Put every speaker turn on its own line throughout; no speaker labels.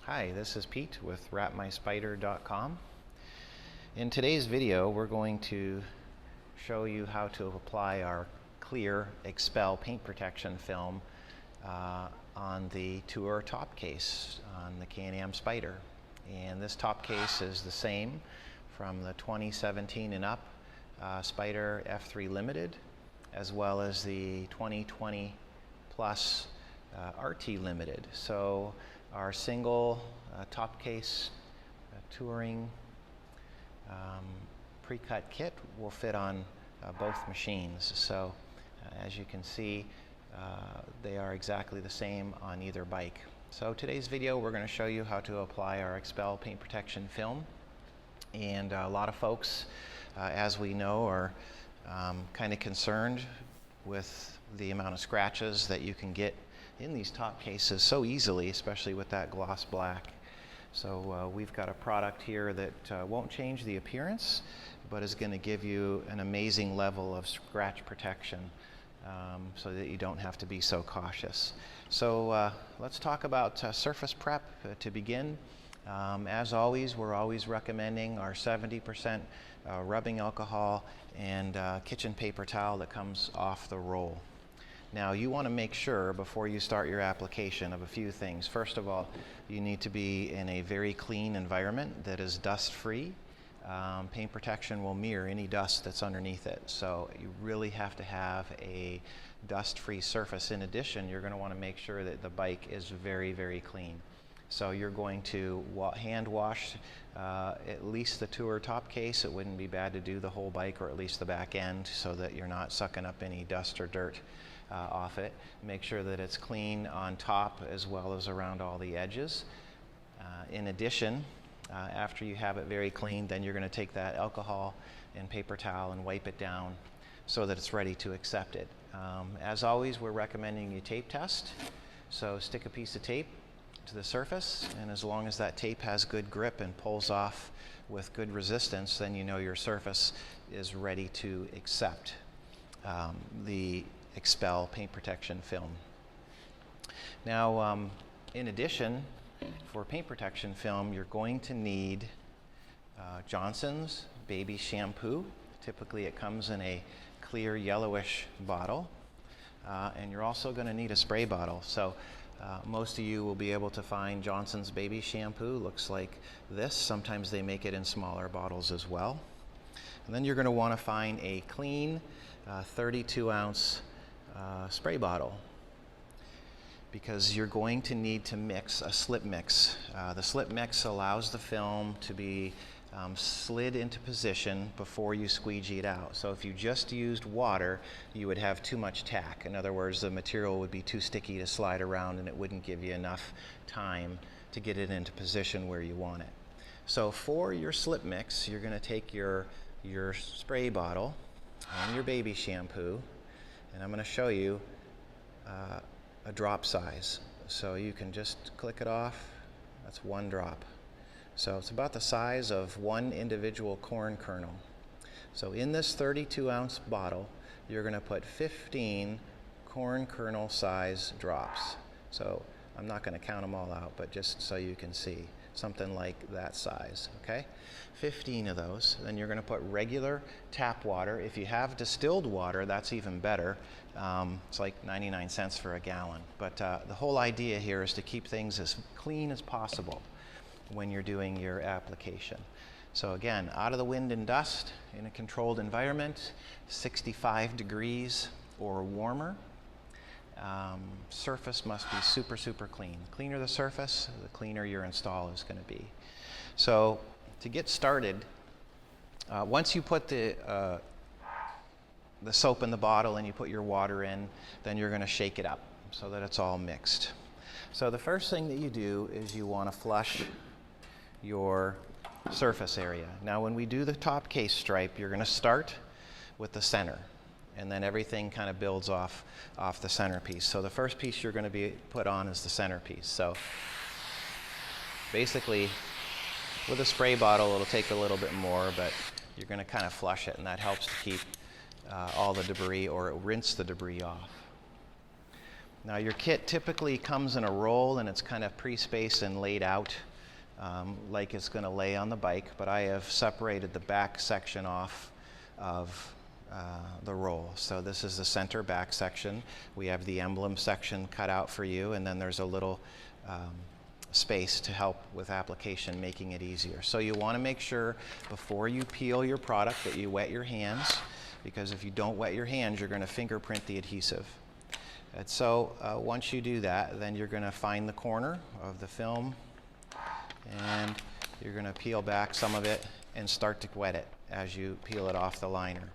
Hi, this is Pete with wrapmyspyder.com. In today's video, we're going to show you how to apply our clear Xpel paint protection film on the Tour top case on the Can-Am Spyder. And this top case is the same from the 2017 and up Spyder F3 Limited, as well as the 2020 plus RT Limited. So our single top case touring pre-cut kit will fit on both machines. So as you can see, they are exactly the same on either bike. So today's video, we're going to show you how to apply our Xpel paint protection film. And a lot of folks, as we know, are kind of concerned with the amount of scratches that you can get in these top cases so easily, especially with that gloss black. So we've got a product here that won't change the appearance, but is going to give you an amazing level of scratch protection so that you don't have to be so cautious. So let's talk about surface prep to begin. As always, we're always recommending our 70% rubbing alcohol and kitchen paper towel that comes off the roll. Now, you want to make sure before you start your application of a few things. First of all, you need to be in a very clean environment that is dust-free. Paint protection will mirror any dust that's underneath it, so you really have to have a dust-free surface. In addition, you're going to want to make sure that the bike is very, very clean. So you're going to hand wash at least the Tour top case. It wouldn't be bad to do the whole bike or at least the back end so that you're not sucking up any dust or dirt off it. Make sure that it's clean on top as well as around all the edges. In addition, after you have it very clean, then you're going to take that alcohol and paper towel and wipe it down so that it's ready to accept it. As always, we're recommending you tape test. So stick a piece of tape to the surface, and as long as that tape has good grip and pulls off with good resistance, then you know your surface is ready to accept the Xpel paint protection film. Now, in addition, for paint protection film, you're going to need Johnson's baby shampoo. Typically it comes in a clear yellowish bottle, and you're also going to need a spray bottle. So most of you will be able to find Johnson's baby shampoo. Looks like this. Sometimes they make it in smaller bottles as well. And then you're going to want to find a clean 32-ounce spray bottle, because you're going to need to mix a slip mix. The slip mix allows the film to be slid into position before you squeegee it out. So if you just used water, you would have too much tack. In other words, the material would be too sticky to slide around and it wouldn't give you enough time to get it into position where you want it. So for your slip mix, you're going to take your spray bottle and your baby shampoo, and I'm going to show you a drop size. So you can just click it off. That's one drop. So it's about the size of one individual corn kernel. So in this 32-ounce bottle, you're going to put 15 corn kernel size drops. So I'm not going to count them all out, but just so you can see, something like that size, okay? 15 of those. Then you're going to put regular tap water. If you have distilled water, that's even better. It's like 99 cents for a gallon. But the whole idea here is to keep things as clean as possible when you're doing your application. So again, out of the wind and dust in a controlled environment, 65 degrees or warmer. Surface must be super, super clean. The cleaner the surface, the cleaner your install is going to be. So to get started, once you put the soap in the bottle and you put your water in, then you're going to shake it up so that it's all mixed. So the first thing that you do is you want to flush your surface area. Now when we do the top case stripe, you're going to start with the center, and then everything kind of builds off the centerpiece. So the first piece you're going to be put on is the centerpiece. So basically with a spray bottle it'll take a little bit more, but you're going to kind of flush it, and that helps to keep all the debris, or rinse the debris off. Now your kit typically comes in a roll and it's kind of pre-spaced and laid out like it's going to lay on the bike, but I have separated the back section off of the roll. So this is the center back section. We have the emblem section cut out for you, and then there's a little space to help with application, making it easier. So you want to make sure before you peel your product that you wet your hands, because if you don't wet your hands, you're going to fingerprint the adhesive. And so once you do that, then you're going to find the corner of the film and you're going to peel back some of it and start to wet it as you peel it off the liner.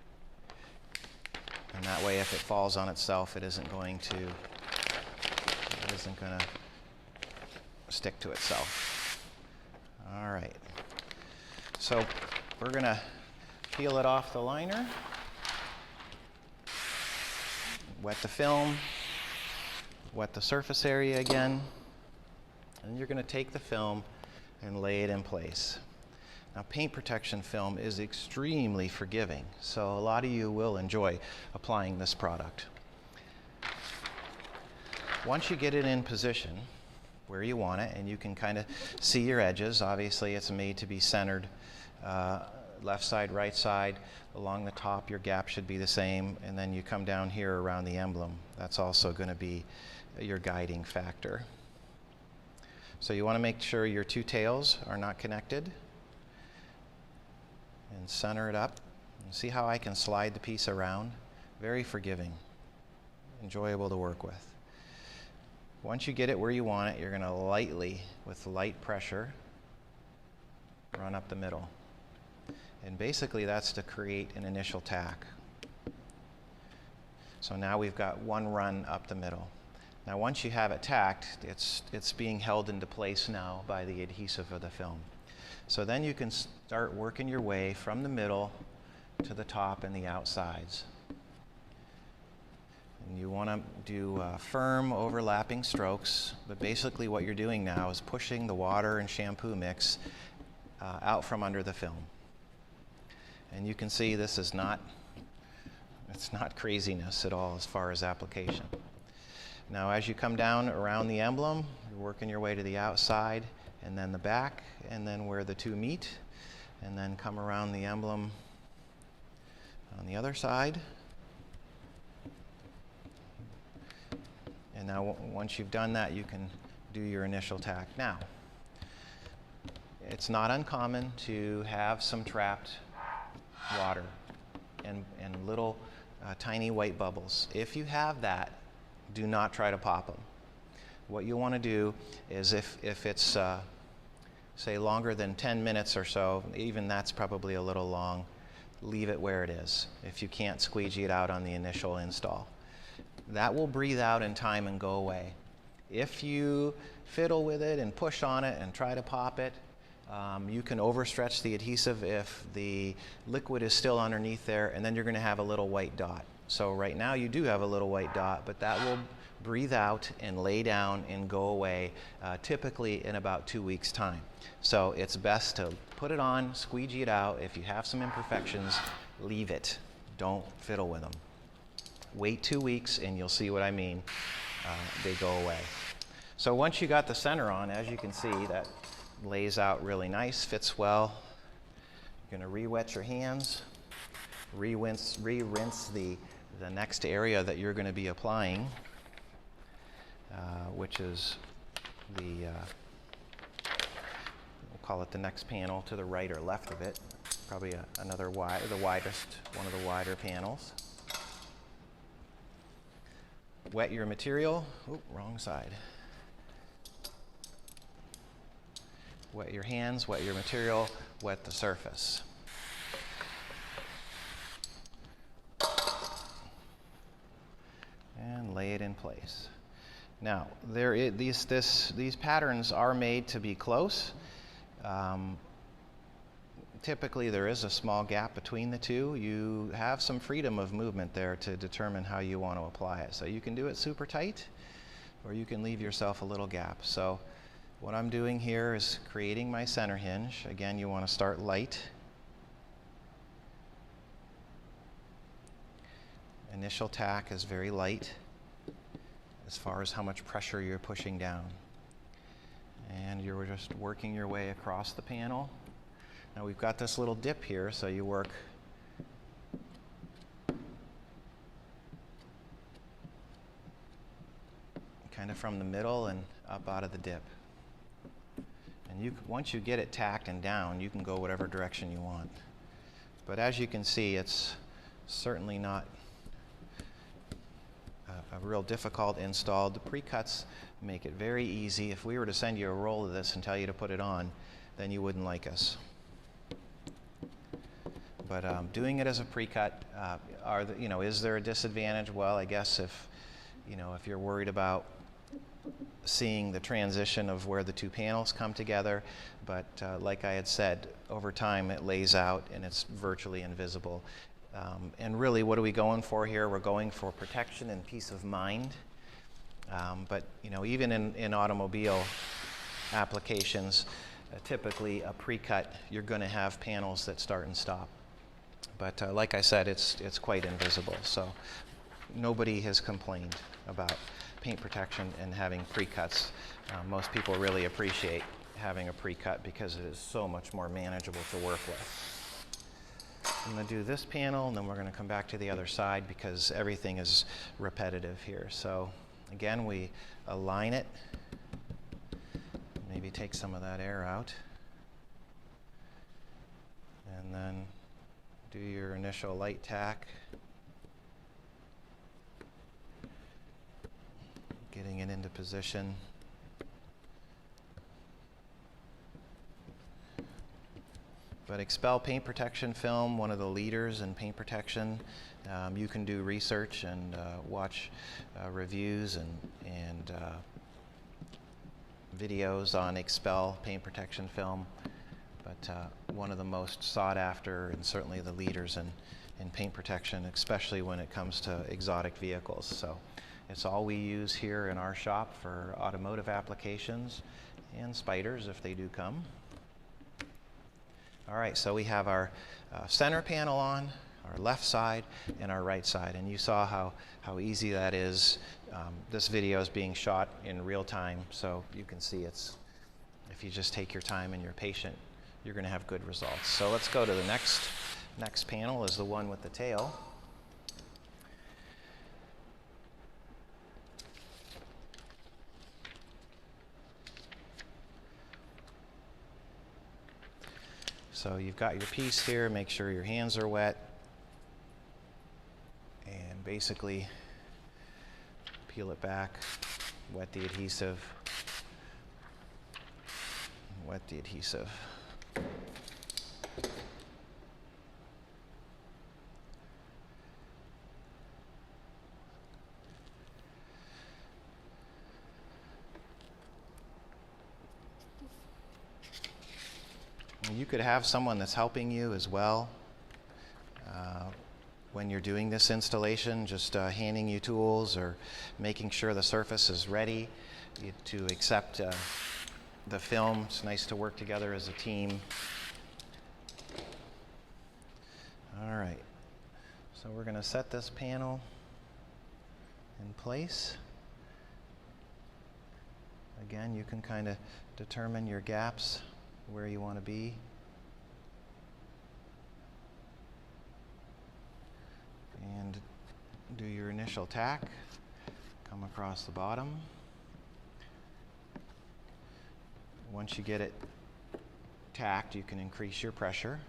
And that way, if it falls on itself, it isn't going to stick to itself. All right. So we're going to peel it off the liner, wet the film, wet the surface area again, and you're going to take the film and lay it in place. Now, paint protection film is extremely forgiving, so a lot of you will enjoy applying this product. Once you get it in position where you want it, and you can kind of see your edges, obviously it's made to be centered left side, right side. Along the top, your gap should be the same, and then you come down here around the emblem. That's also going to be your guiding factor. So you want to make sure your two tails are not connected, and center it up. And see how I can slide the piece around? Very forgiving, enjoyable to work with. Once you get it where you want it, you're going to lightly, with light pressure, run up the middle. And basically that's to create an initial tack. So now we've got one run up the middle. Now once you have it tacked, it's being held into place now by the adhesive of the film. So then you can start working your way from the middle to the top and the outsides. And you want to do firm overlapping strokes, but basically what you're doing now is pushing the water and shampoo mix out from under the film. And you can see this is it's not craziness at all as far as application. Now as you come down around the emblem, you're working your way to the outside, and then the back, and then where the two meet, and then come around the emblem on the other side. And now once you've done that, you can do your initial tack. Now, it's not uncommon to have some trapped water and little tiny white bubbles. If you have that, do not try to pop them. What you want to do is if it's say longer than 10 minutes or so, even that's probably a little long, leave it where it is if you can't squeegee it out on the initial install. That will breathe out in time and go away. If you fiddle with it and push on it and try to pop it, you can overstretch the adhesive if the liquid is still underneath there, and then you're going to have a little white dot. So right now you do have a little white dot, but that will breathe out and lay down and go away typically in about 2 weeks' time. So it's best to put it on, squeegee it out. If you have some imperfections, leave it. Don't fiddle with them. Wait 2 weeks and you'll see what I mean. They go away. So once you got the center on, as you can see, that lays out really nice, fits well. You're going to re-wet your hands, re-rinse the next area that you're going to be applying, which is we'll call it the next panel to the right or left of it, probably one of the wider panels. Wet your material. Oop, wrong side. Wet your hands, wet your material, wet the surface. And lay it in place. Now, these patterns are made to be close. Typically, there is a small gap between the two. You have some freedom of movement there to determine how you want to apply it. So you can do it super tight, or you can leave yourself a little gap. So what I'm doing here is creating my center hinge. Again, you want to start light. Initial tack is very light. as far as how much pressure you're pushing down. And you're just working your way across the panel. Now we've got this little dip here, so you work kind of from the middle and up out of the dip. And once you get it tacked and down, you can go whatever direction you want. But as you can see, it's certainly not a real difficult install. The pre-cuts make it very easy. If we were to send you a roll of this and tell you to put it on, then you wouldn't like us. But doing it as a pre-cut, is there a disadvantage? Well, I guess if you're worried about seeing the transition of where the two panels come together, but like I had said, over time it lays out and it's virtually invisible. And really, what are we going for here? We're going for protection and peace of mind. But even in automobile applications, typically a pre-cut, you're going to have panels that start and stop. But like I said, it's quite invisible. So nobody has complained about paint protection and having pre-cuts. Most people really appreciate having a pre-cut because it is so much more manageable to work with. I'm going to do this panel, and then we're going to come back to the other side because everything is repetitive here. So again, we align it, maybe take some of that air out, and then do your initial light tack, getting it into position. But Xpel paint protection film, one of the leaders in paint protection. You can do research and watch reviews and videos on Xpel paint protection film. But one of the most sought after and certainly the leaders in paint protection, especially when it comes to exotic vehicles. So it's all we use here in our shop for automotive applications and Spyders if they do come. All right, so we have our center panel on, our left side, and our right side. And you saw how easy that is. This video is being shot in real time, so you can see if you just take your time and you're patient, you're going to have good results. So let's go to the next panel, is the one with the tail. So you've got your piece here, make sure your hands are wet, and basically peel it back, wet the adhesive, wet the adhesive. You could have someone that's helping you as well when you're doing this installation, just handing you tools or making sure the surface is ready to accept the film. It's nice to work together as a team. All right, so we're going to set this panel in place. Again, you can kind of determine your gaps, where you want to be. And do your initial tack, come across the bottom. Once you get it tacked, you can increase your pressure.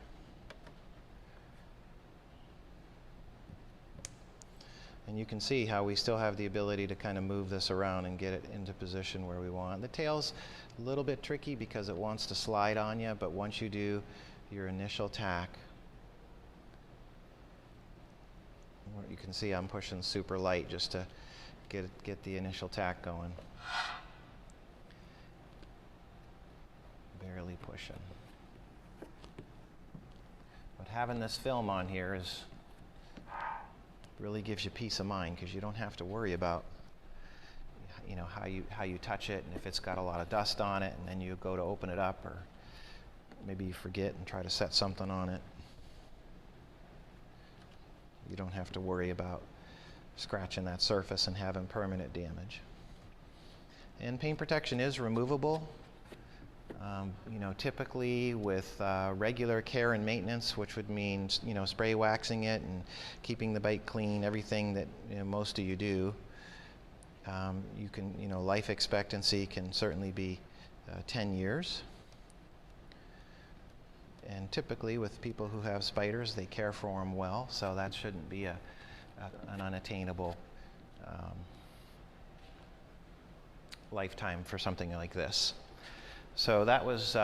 And you can see how we still have the ability to kind of move this around and get it into position where we want. The tail's a little bit tricky because it wants to slide on you, but once you do your initial tack, you can see I'm pushing super light just to get the initial tack going. Barely pushing. But having this film on here really gives you peace of mind because you don't have to worry about how you touch it and if it's got a lot of dust on it, and then you go to open it up, or maybe you forget and try to set something on it. You don't have to worry about scratching that surface and having permanent damage. And paint protection is removable. You know, typically with regular care and maintenance, which would mean, you know, spray waxing it and keeping the bike clean, everything that, you know, most of you do, you can, you know, life expectancy can certainly be 10 years. And typically with people who have Spyders, they care for them well, so that shouldn't be an unattainable lifetime for something like this. So that was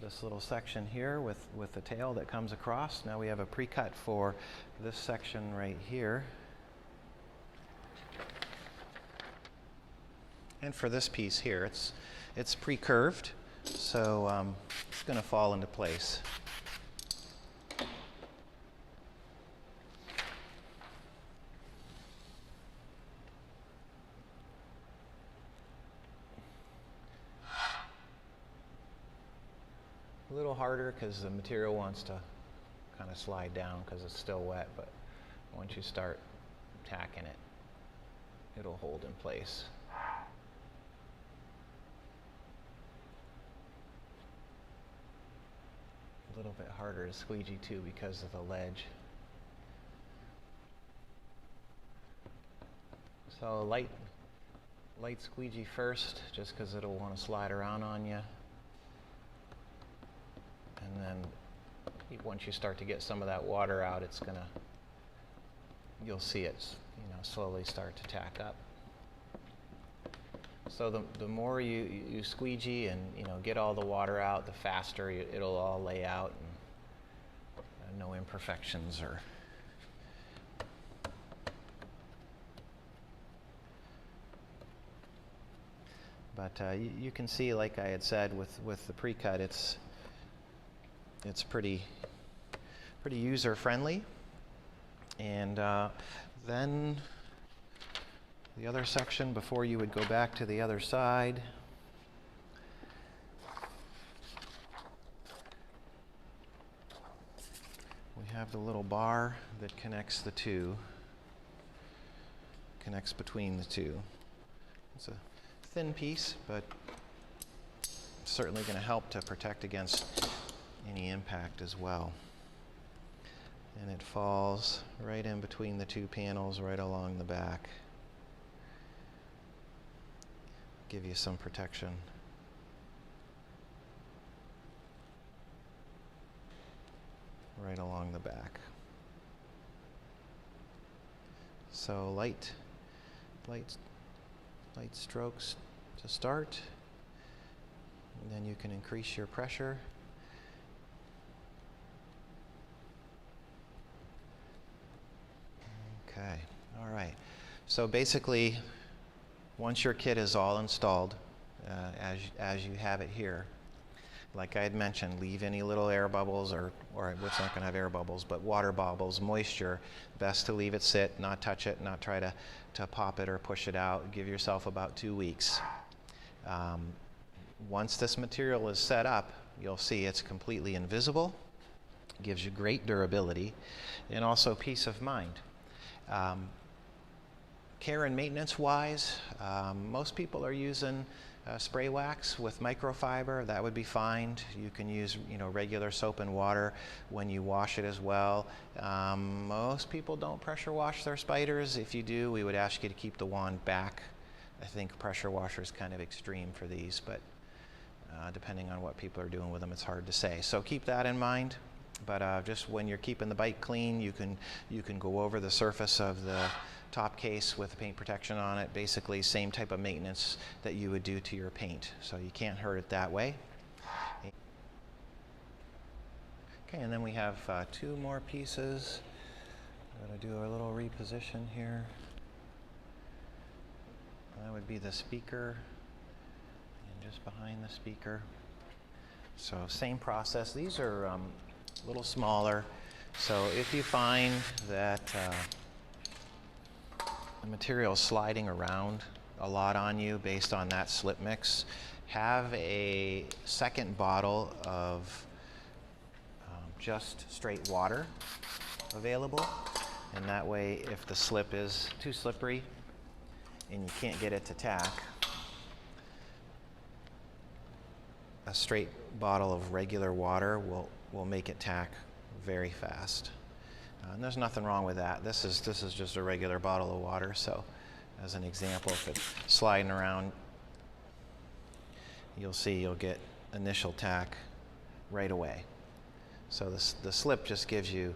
this little section here with the tail that comes across. Now we have a pre-cut for this section right here. And for this piece here, it's pre-curved, so it's going to fall into place. A little harder because the material wants to kind of slide down because it's still wet, but once you start tacking it, it'll hold in place. A little bit harder to squeegee too because of the ledge. So light squeegee first, just because it'll want to slide around on you. And then once you start to get some of that water out, it's gonna, you'll see it, you know, slowly start to tack up. So the more you squeegee and, you know, get all the water out, the faster it'll all lay out, and no imperfections or. But you can see, like I had said, with the pre-cut, it's pretty user friendly. And then the other section before you would go back to the other side. We have the little bar that connects the two, connects between the two. It's a thin piece, but certainly going to help to protect against any impact as well. And it falls right in between the two panels, right along the back. Give you some protection. Right along the back. So light strokes to start, and then you can increase your pressure. Okay, all right. So basically, once your kit is all installed, as you have it here, like I had mentioned, leave any little air bubbles, or it's not going to have air bubbles, but water bubbles, moisture. Best to leave it sit, not touch it, not try to pop it or push it out. Give yourself about 2 weeks. Once this material is set up, you'll see it's completely invisible. Gives you great durability and also peace of mind. Care and maintenance wise, most people are using spray wax with microfiber. That would be fine. You can use, you know, regular soap and water when you wash it as well. Most people don't pressure wash their Spyders. If you do, we would ask you to keep the wand back. I think pressure washer is kind of extreme for these, but depending on what people are doing with them, it's hard to say. So keep that in mind. But just when you're keeping the bike clean, you can go over the surface of the top case with paint protection on it. Basically, same type of maintenance that you would do to your paint. So you can't hurt it that way. Okay, and then we have 2 more pieces. I'm going to do a little reposition here. That would be the speaker, and just behind the speaker. So same process. These are a little smaller. So if you find that the material is sliding around a lot on you based on that slip mix, have a second bottle of just straight water available. And that way, if the slip is too slippery and you can't get it to tack, a straight bottle of regular water will make it tack very fast. And there's nothing wrong with that. This is just a regular bottle of water. So as an example, if it's sliding around, you'll see you'll get initial tack right away. So the slip just gives you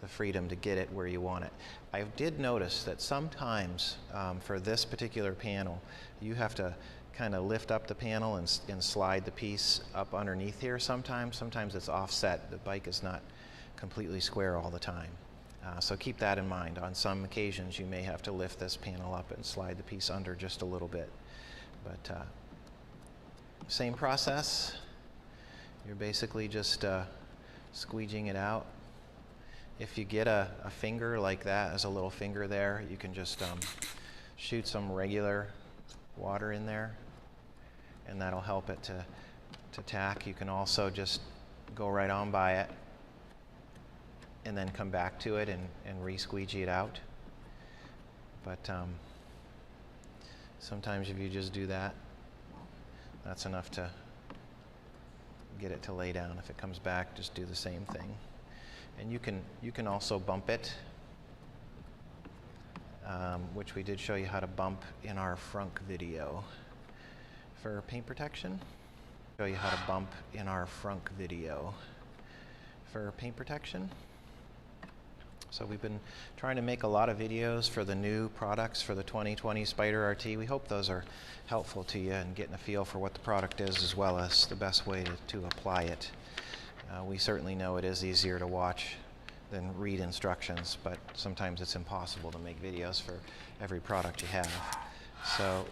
the freedom to get it where you want it. I did notice that sometimes for this particular panel, you have to kind of lift up the panel and slide the piece up underneath here sometimes. Sometimes it's offset. The bike is not completely square all the time. So keep that in mind. On some occasions you may have to lift this panel up and slide the piece under just a little bit. But same process. You're basically just squeegeeing it out. If you get a finger like that, as a little finger there, you can just shoot some regular water in there, and that'll help it to tack. You can also just go right on by it and then come back to it and re-squeegee it out. But sometimes if you just do that, that's enough to get it to lay down. If it comes back, just do the same thing. And you can also bump it, which we did show you how to bump in our frunk video for paint protection. Show you how to bump in our frunk video for paint protection. So we've been trying to make a lot of videos for the new products for the 2020 Spyder RT. We hope those are helpful to you and getting a feel for what the product is, as well as the best way to apply it. We certainly know it is easier to watch than read instructions, but sometimes it's impossible to make videos for every product you have. So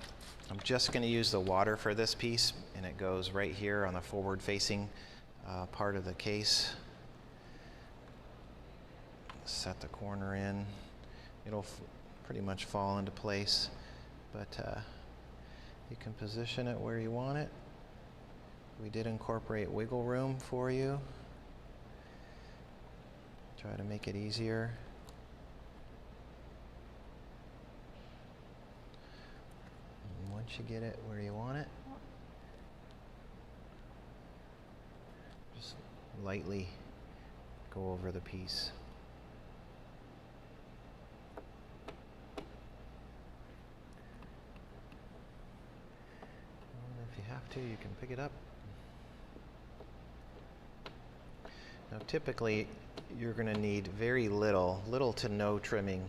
I'm just going to use the water for this piece, and it goes right here on the forward facing part of the case. Set the corner in. It'll pretty much fall into place, but you can position it where you want it. We did incorporate wiggle room for you. Try to make it easier. And once you get it where you want it, just lightly go over the piece. If you have to, you can pick it up. Now typically you're going to need very little to no trimming.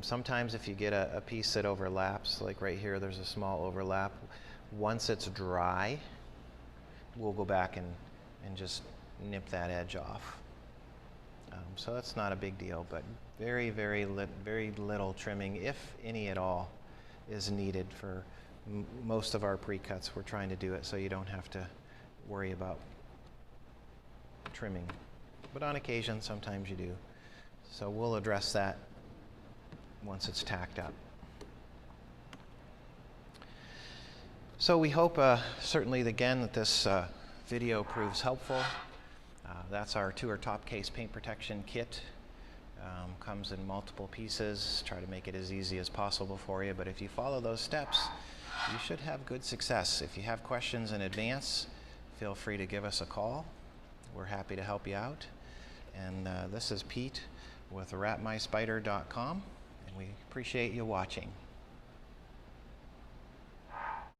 Sometimes if you get a piece that overlaps, like right here there's a small overlap, once it's dry we'll go back and just nip that edge off. So that's not a big deal, but very little trimming, if any at all, is needed for most of our pre-cuts. We're trying to do it so you don't have to worry about trimming, but on occasion sometimes you do. So we'll address that once it's tacked up. So we hope certainly again that this video proves helpful. That's our tour top case paint protection kit. Comes in multiple pieces. Try to make it as easy as possible for you, but if you follow those steps you should have good success. If you have questions in advance, feel free to give us a call. We're happy to help you out. And this is Pete with wrapmyspyder.com, and we appreciate you watching.